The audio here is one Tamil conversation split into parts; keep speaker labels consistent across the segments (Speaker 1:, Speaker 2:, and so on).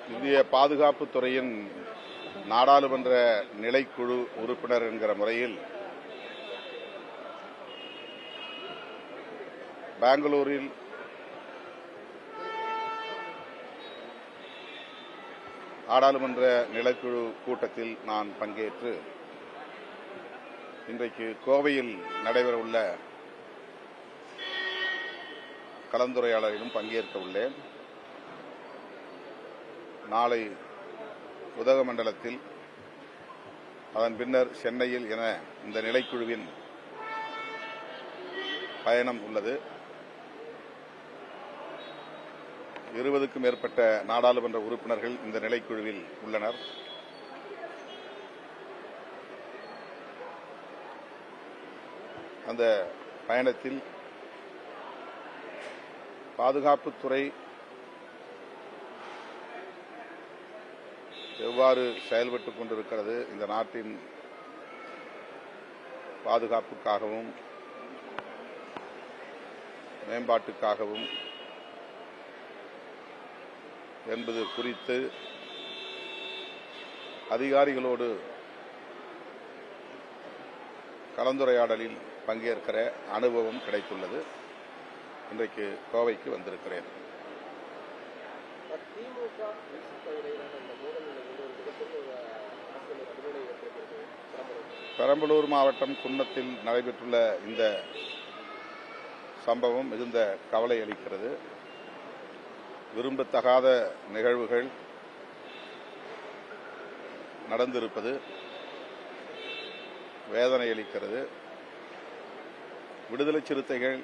Speaker 1: இந்திய பாதுகாப்புத் துறையின் நாடாளுமன்ற நிலைக்குழு உறுப்பினர் என்கிற முறையில் பெங்களூரில் நாடாளுமன்ற நிலைக்குழு கூட்டத்தில் நான் பங்கேற்று இன்றைக்கு கோவையில் நடைபெறவுள்ள கலந்துரையாடலிலும் பங்கேற்க உள்ளேன். நாளை உதகமண்டலத்தில், அதன் பின்னர் சென்னையில் என இந்த நிலைக்குழுவின் பயணம் உள்ளது. 20க்கும் மேற்பட்ட நாடாளுமன்ற உறுப்பினர்கள் இந்த நிலைக்குழுவில் உள்ளனர். அந்த பயணத்தில் பாதுகாப்புத்துறை எவ்வாறு செயல்பட்டுக் கொண்டிருக்கிறது, இந்த நாட்டின் பாதுகாப்புக்காகவும் மேம்பாட்டுக்காகவும் என்பது குறித்து அதிகாரிகளோடு கலந்துரையாடலில் பங்கேற்கிற அனுபவம் கிடைத்துள்ளது. இன்றைக்கு கோவைக்கு வந்திருக்கிறேன். பெரம்பலூர் மாவட்டம் குன்னத்தில் நடைபெற்றுள்ள இந்த சம்பவம் மிகுந்த கவலை அளிக்கிறது. விரும்பத்தகாத நிகழ்வுகள் நடந்திருப்பது வேதனை அளிக்கிறது. விடுதலை சிறுத்தைகள்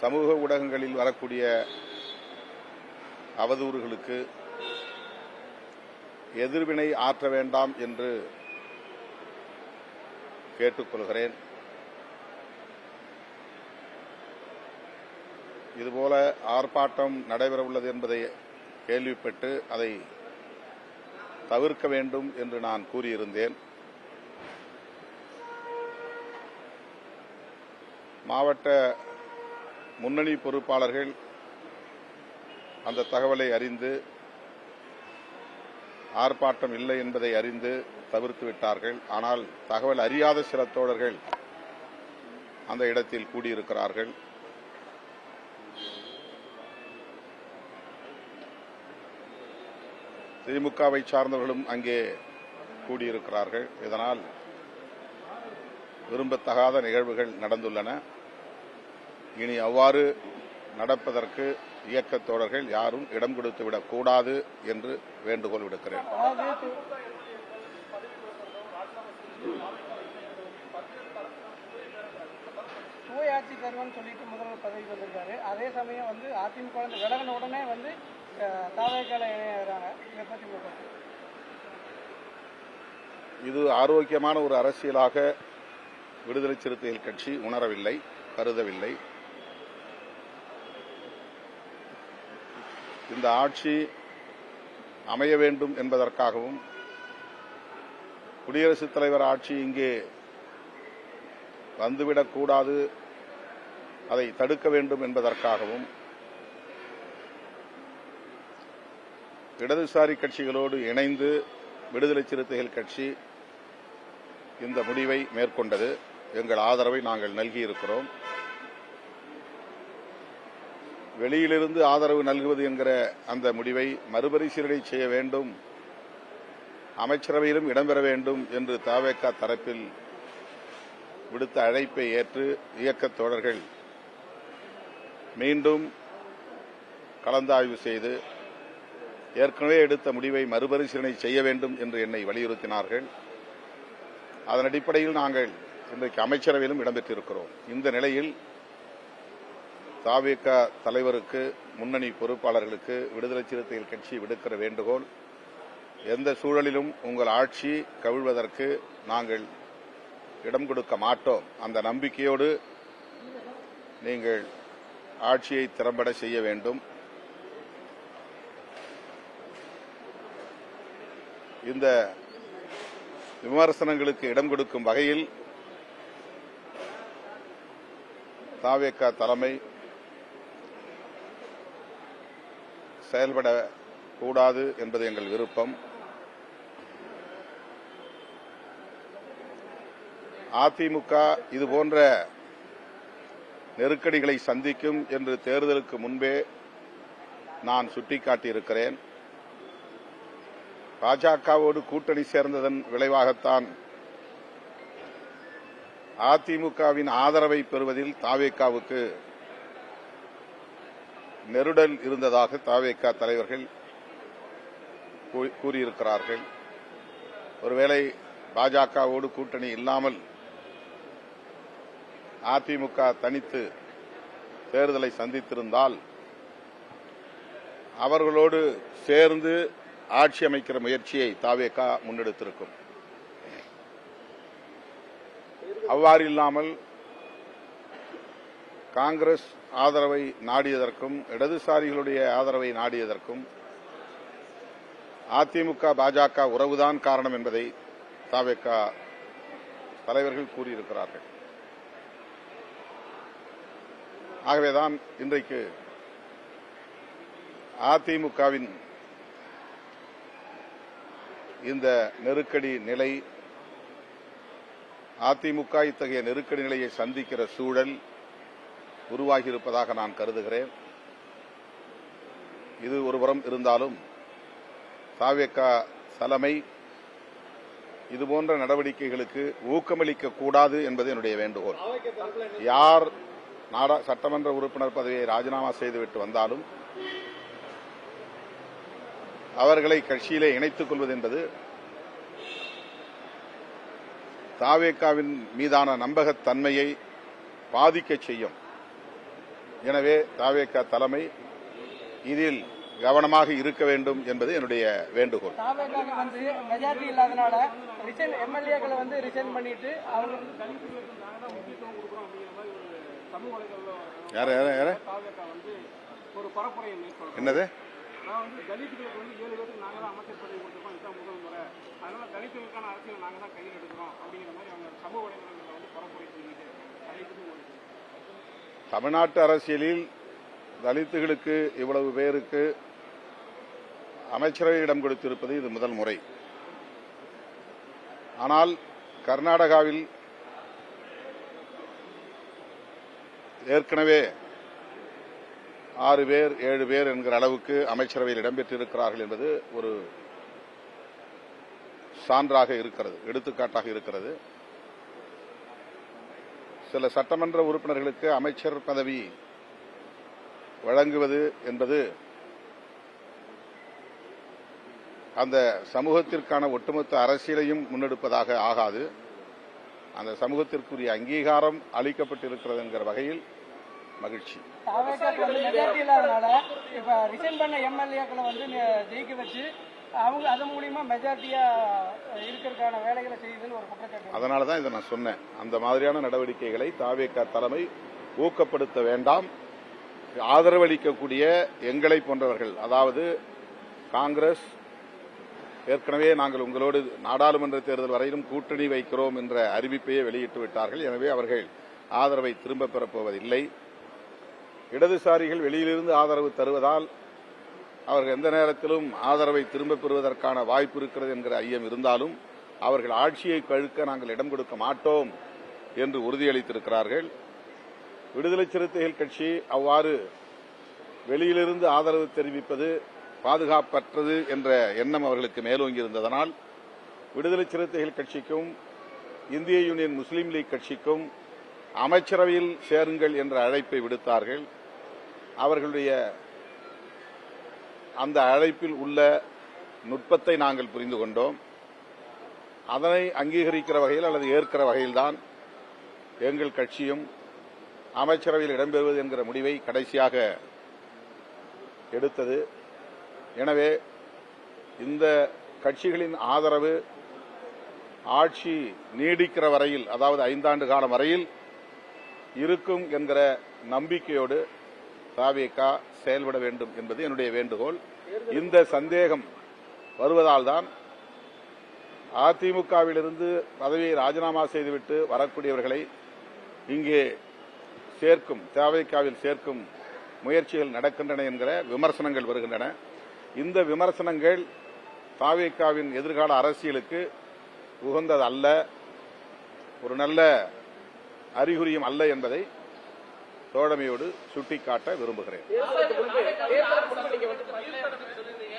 Speaker 1: சமூக ஊடகங்களில் வரக்கூடிய அவதூறுகளுக்கு எதிர்வினை ஆற்ற வேண்டாம் என்று கேட்டுக்கொள்கிறேன். இதுபோல ஆர்ப்பாட்டம் நடைபெறவுள்ளது என்பதை கேள்விப்பட்டு அதை தவிர்க்க வேண்டும் என்று நான் கூறியிருந்தேன். மாவட்ட முன்னணி பொறுப்பாளர்கள் அந்த தகவலை அறிந்து, ஆர்ப்பாட்டம் இல்லை என்பதை அறிந்து தவிர்த்து விட்டார்கள். ஆனால் தகவல் அறியாத சில தோழர்கள் அந்த இடத்தில் கூடியிருக்கிறார்கள். திமுகவை சார்ந்தவர்களும் அங்கே கூடியிருக்கிறார்கள். இதனால் விரும்பத்தகாத நிகழ்வுகள் நடந்துள்ளன. இனி அவ்வாறு நடப்பதற்கு இயக்கத் தோழர்கள் யாரும் இடம் கொடுத்துவிடக் கூடாது என்று வேண்டுகோள் விடுக்கிறேன்.
Speaker 2: சுயாட்சி தருவன்னு சொல்லிட்டு முதல்வர் பதவிக்கு வந்திருக்காரு. அதே சமயம் அதிமுக விலகின உடனே தாவேக்கால இணையறாங்க. இதை பற்றி
Speaker 1: இது ஆரோக்கியமான ஒரு அரசியலாக விடுதலை சிறுத்தைகள் கட்சி உணரவில்லை, கருதவில்லை. இந்த ஆட்சி அமைய வேண்டும் என்பதற்காகவும், குடியரசுத் தலைவர் ஆட்சி இங்கே வந்துவிடக்கூடாது, அதை தடுக்க வேண்டும் என்பதற்காகவும் இடதுசாரி கட்சிகளோடு இணைந்து விடுதலை சிறுத்தைகள் கட்சி இந்த முடிவை மேற்கொண்டது. எங்கள் ஆதரவை நாங்கள் நல்கியிருக்கிறோம். வெளியிலிருந்து ஆதரவு நல்குவது என்கிற அந்த முடிவை மறுபரிசீலனை செய்ய வேண்டும், அமைச்சரவையிலும் இடம்பெற வேண்டும் என்று தவேக தரப்பில் விடுத்த அழைப்பை ஏற்று இயக்கத் தோழர்கள் மீண்டும் கலந்தாய்வு செய்து ஏற்கனவே எடுத்த முடிவை மறுபரிசீலனை செய்ய வேண்டும் என்று என்னை வலியுறுத்தினார்கள். அதன் அடிப்படையில் நாங்கள் இன்றைக்கு அமைச்சரவையிலும் இடம்பெற்றிருக்கிறோம். இந்த நிலையில் தவேக தலைவருக்கு, முன்னணி பொறுப்பாளர்களுக்கு விடுதலை சிறுத்தைகள் கட்சி விடுக்கிற வேண்டுகோள், எந்த சூழலிலும் உங்கள் ஆட்சி கவிழ்வதற்கு நாங்கள் இடம் கொடுக்க மாட்டோம். அந்த நம்பிக்கையோடு நீங்கள் ஆட்சியை திறம்பட செய்ய வேண்டும். இந்த விமர்சனங்களுக்கு இடம் கொடுக்கும் வகையில் தவேக தலைமை செயல்படக்கூடாது என்பது எங்கள் விருப்பம். அதிமுக இதுபோன்ற நெருக்கடிகளை சந்திக்கும் என்று தேர்தலுக்கு முன்பே நான் சுட்டிக்காட்டியிருக்கிறேன். பாஜகவோடு கூட்டணி சேர்ந்ததன் விளைவாகத்தான் அதிமுகவின் ஆதரவை பெறுவதில் தாவேகாவுக்கு நெருடல் இருந்ததாக தாவேகா தலைவர்கள் கூறியிருக்கிறார்கள். ஒருவேளை பாஜகவோடு கூட்டணி இல்லாமல் அதிமுக தனித்து தேர்தலை சந்தித்திருந்தால் அவர்களோடு சேர்ந்து ஆட்சி அமைக்கிற முயற்சியை தாவேகா முன்னெடுத்திருக்கும். அவ்வாறு இல்லாமல் காங்கிரஸ் ஆதரவை நாடியதற்கும் இடதுசாரிகளுடைய ஆதரவை நாடியதற்கும் அதிமுக பாஜக உறவுதான் காரணம் என்பதை தாவேகா தலைவர்கள் கூறியிருக்கிறார்கள். ஆகவேதான் இன்றைக்கு அதிமுகவின் இந்த நெருக்கடி நிலை, அதிமுக இத்தகைய நெருக்கடி நிலையை சந்திக்கிற சூழல் உருவாகியிருப்பதாக நான் கருதுகிறேன். இது ஒருபுறம் இருந்தாலும் தாவேகா தலைமை இதுபோன்ற நடவடிக்கைகளுக்கு ஊக்கமளிக்க கூடாது என்பது என்னுடைய வேண்டுகோள். யார் சட்டமன்ற உறுப்பினர் பதவியை ராஜினாமா செய்துவிட்டு வந்தாலும் அவர்களை கட்சியிலே இணைத்துக் கொள்வது என்பது தாவேகாவின் மீதான நம்பகத்தன்மையை பாதிக்க செய்யும். எனவே தாவேகா தலைமை இதில் கவனமாக இருக்க வேண்டும் என்பது என்னுடைய வேண்டுகோள்.
Speaker 2: தாவேகாவுக்கு வந்து மெஜாரிட்டி இல்லாதனால எம்எல்ஏக்களை வந்து ரிசைன் பண்ணிட்டு அவங்க
Speaker 1: யார என்னது
Speaker 2: தலித்துகளுக்கு வந்து 7 பேருக்கு நாங்க தான் அமைச்சர் பதவி கொடுத்துருக்கோம், இதுதான் முதல் முறை, அதனால தலித்துகளுக்கான அரசியல் நாங்க தான் கையில் எடுக்கிறோம் அப்படிங்கிற மாதிரி அவங்க சமூக வலைதளங்களில் வந்து பரப்புரை சொல்லிட்டு
Speaker 1: தமிழ்நாட்டு அரசியலில் தலித்துகளுக்கு இவ்வளவு பேருக்கு அமைச்சரவை இடம் கொடுத்திருப்பது இது முதல் முறை. ஆனால் கர்நாடகாவில் ஏற்கனவே 6 பேர் 7 பேர் என்கிற அளவுக்கு அமைச்சரவையில் இடம்பெற்றிருக்கிறார்கள் என்பது ஒரு சான்றாக இருக்கிறது, எடுத்துக்காட்டாக இருக்கிறது. சில சட்டமன்ற உறுப்பினர்களுக்கு அமைச்சர் பதவி வழங்குவது என்பது அந்த சமூகத்திற்கான ஒட்டுமொத்த அரசியலையும் முன்னெடுப்பதாக ஆகாது. அந்த சமூகத்திற்குரிய அங்கீகாரம் அளிக்கப்பட்டிருக்கிறது என்கிற வகையில் மகிழ்ச்சி.
Speaker 2: மெஜாரிட்டி இல்லாதனால இப்ப ரிசைன் பண்ண எம்எல்ஏக்களை வந்து ஜெயிக்க வச்சு அவங்க அது மூலியமா மெஜாரிட்டியா இருக்கிறதுக்கான வேலைகளை செய்யுதுன்னு ஒரு குற்றச்சாட்டு.
Speaker 1: அதனாலதான் இதை நான் சொன்னேன். அந்த மாதிரியான நடவடிக்கைகளை தாவேகா தலைமை ஊக்கப்படுத்த வேண்டாம். ஆதரவளிக்கக்கூடிய எங்களை போன்றவர்கள், அதாவது காங்கிரஸ் ஏற்கனவே நாங்கள் உங்களோடு நாடாளுமன்ற தேர்தல் வரையிலும் கூட்டணி வைக்கிறோம் என்ற அறிவிப்பையே வெளியிட்டு விட்டார்கள். எனவே அவர்கள் ஆதரவை திரும்பப் பெறப்போவதில்லை. இடதுசாரிகள் வெளியிலிருந்து ஆதரவு தருவதால் அவர்கள் எந்த நேரத்திலும் ஆதரவை திரும்பப் பெறுவதற்கான வாய்ப்பு இருக்கிறது என்கிற ஐயம் இருந்தாலும் அவர்கள் ஆட்சியை கழுக்க நாங்கள் இடம் கொடுக்க மாட்டோம் என்று உறுதியளித்திருக்கிறார்கள். விடுதலை சிறுத்தைகள் கட்சி அவ்வாறு வெளியிலிருந்து ஆதரவு தெரிவிப்பது பாதுகாப்பற்றது என்ற எண்ணம் அவர்களுக்கு மேலோங்கியிருந்ததனால் விடுதலை சிறுத்தைகள் கட்சிக்கும் இந்திய யூனியன் முஸ்லீம் லீக் கட்சிக்கும் அமைச்சரவையில் சேருங்கள் என்ற அழைப்பை விடுத்தார்கள். அவர்களுடைய அந்த அழைப்பில் உள்ள நுட்பத்தை நாங்கள் புரிந்து கொண்டோம். அதனை அங்கீகரிக்கிற வகையில் அல்லது ஏற்கிற வகையில்தான் எங்கள் கட்சியும் அமைச்சரவையில் இடம்பெறுவது என்கிற முடிவை கடைசியாக எடுத்தது. எனவே இந்த கட்சிகளின் ஆதரவு ஆட்சி நீடிக்கிற வரையில், அதாவது 5 ஆண்டு காலம் வரையில் இருக்கும் என்கிற நம்பிக்கையோடு தாவேகா செயல்பட வேண்டும் என்பது என்னுடைய வேண்டுகோள். இந்த சந்தேகம் வருவதால் தான் அதிமுகவிலிருந்து பதவியை ராஜினாமா செய்துவிட்டு வரக்கூடியவர்களை இங்கே சேர்க்கும், தாவேகாவில் சேர்க்கும் முயற்சிகள் நடக்கின்றன என்கிற விமர்சனங்கள் வருகின்றன. இந்த விமர்சனங்கள் தாவேகாவின் எதிர்கால அரசியலுக்கு உகந்தது அல்ல, ஒரு நல்ல அறிகுறியும் அல்ல என்பதை தோழமையோடு சுட்டிக்காட்ட விரும்புகிறேன்.